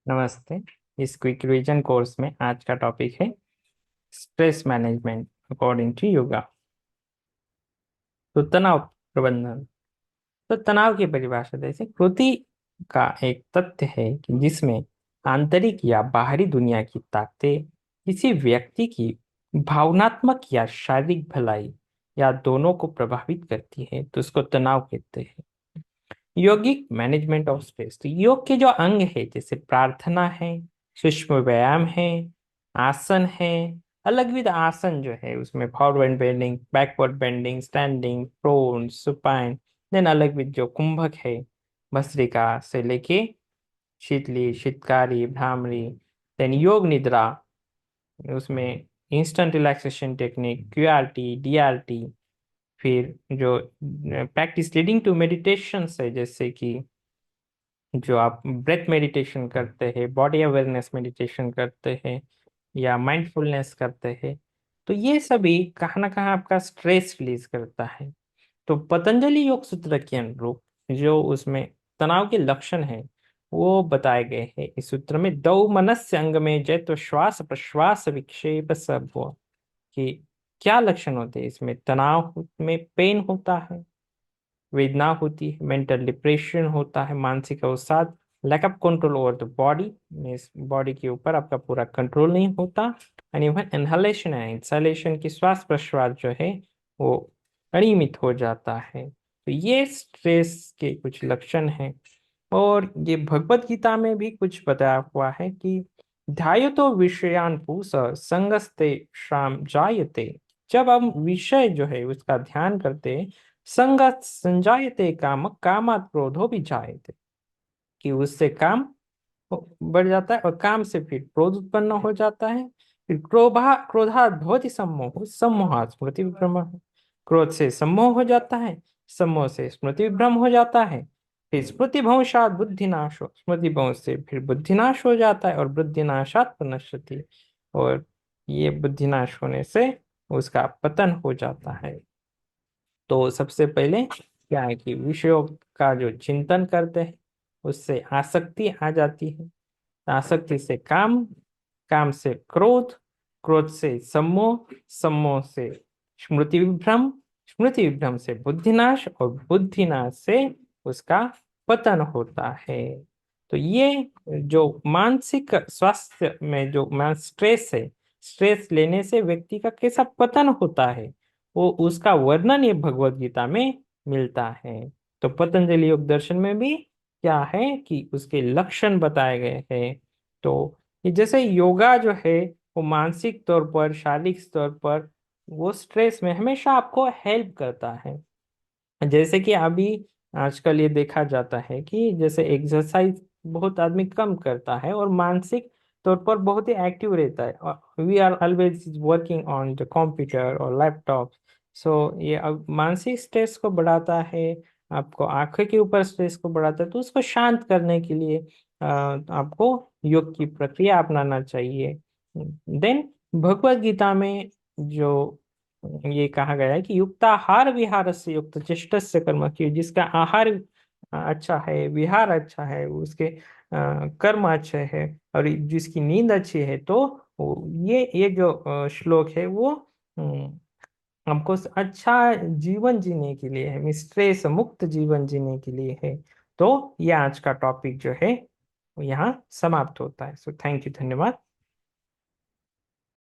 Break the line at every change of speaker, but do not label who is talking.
नमस्ते। इस quick revision course में आज का टॉपिक है stress management according to yoga. तो तनाव प्रबंधन। तो तनाव की परिभाषा जैसे कृति का एक तथ्य है कि जिसमें आंतरिक या बाहरी दुनिया की ताकतें किसी व्यक्ति की भावनात्मक या शारीरिक भलाई या दोनों को प्रभावित करती है, तो उसको तनाव कहते हैं। यौगिक मैनेजमेंट ऑफ स्ट्रेस, तो योग के जो अंग है जैसे प्रार्थना है, सूक्ष्म व्यायाम है, आसन है, अलग विध आसन जो है उसमें forward bending, backward bending, standing, prone, supine, then अलग विध जो कुंभक है, भस्त्रिका से लेके शीतली, शीतकारी, भ्रामरी, देन योग निद्रा, उसमें instant relaxation technique, QRT, DRT, फिर जो प्रैक्टिस लीडिंग टू मेडिटेशन है जैसे कि जो आप ब्रेथ मेडिटेशन करते हैं, बॉडी अवेयरनेस मेडिटेशन करते हैं या माइंडफुलनेस करते हैं, तो ये सभी कहाँ ना कहाँ आपका स्ट्रेस रिलीज करता है। तो पतंजलि योग सूत्र के अनुरूप जो उसमें तनाव के लक्षण है वो बताए गए हैं इस सूत्र में। दौ मनस्य अंग में जय तो श्वास प्रश्वास विक्षेप सब हो, कि क्या लक्षण होते हैं इसमें। तनाव में पेन होता है, वेदना होती है, मेंटल डिप्रेशन होता है, मानसिक अवसाद, lack of control over the body, body के ऊपर आपका पूरा कंट्रोल नहीं होता, एंड इवन इनहलेशन है, इंसलेशन की श्वास प्रश्वास जो है वो अनियमित हो जाता है। तो ये स्ट्रेस के कुछ लक्षण हैं। और ये भगवत गीता में भी कुछ बताया हुआ है कि ध्यायतो विषयान पुंस संगस्ते श्राम जायते, जब हम विषय जो है उसका ध्यान करते हैं, संगत संजायते काम कामात क्रोधो भी जायते, कि उससे काम बढ़ जाता है और काम से फिर क्रोध उत्पन्न हो जाता है। फिर क्रोधात भवति सम्मोह, सम्मोहात स्मृति विभ्रम, क्रोध से सम्मोह हो जाता है, सम्मोह से स्मृति विभ्रम हो जाता है, फिर स्मृति भ्रंशात बुद्धिनाश हो, स्मृति भ्रंश से फिर बुद्धिनाश हो जाता है, और बुद्धिनाशात प्रणश्यति, और ये बुद्धिनाश होने से उसका पतन हो जाता है। तो सबसे पहले क्या है कि विषयों का जो चिंतन करते हैं उससे आसक्ति आ जाती है, आसक्ति से काम, काम से क्रोध, क्रोध से सम्मोह, सम्मोह से स्मृति विभ्रम, स्मृति विभ्रम से बुद्धिनाश, और बुद्धिनाश से उसका पतन होता है। तो ये जो मानसिक स्वास्थ्य में जो मान स्ट्रेस है, स्ट्रेस लेने से व्यक्ति का कैसा पतन होता है, वो उसका वर्णन ये भगवत गीता में मिलता है। तो पतंजलि योग दर्शन में भी क्या है कि उसके लक्षण बताए गए हैं। तो ये जैसे योगा जो है वो मानसिक तौर पर, शारीरिक तौर पर वो स्ट्रेस में हमेशा आपको हेल्प करता है। जैसे कि अभी आजकल ये देखा जाता है कि जैसे एक्सरसाइज बहुत आदमी कम करता है और मानसिक तौर पर बहुत ही एक्टिव रहता है, और we are always working on the computer और लैपटॉप। सो ये अब मानसिक स्ट्रेस को बढ़ाता है, आपको आंखों के ऊपर स्ट्रेस को बढ़ाता है। तो उसको शांत करने के लिए आपको योग की प्रक्रिया अपनाना चाहिए। देन भगवत गीता में जो ये कहा गया है कि युक्ताहार विहार से युक्त चेष्टस्य कर्म, की जिसका आहार अच्छा है, विहार अच्छा है, उसके कर्म अच्छे है, और जिसकी नींद अच्छी है, तो ये जो श्लोक है वो हमको अच्छा जीवन जीने के लिए है, स्ट्रेस मुक्त जीवन जीने के लिए है। तो ये आज का टॉपिक जो है वो यहाँ समाप्त होता है। सो थैंक यू, धन्यवाद।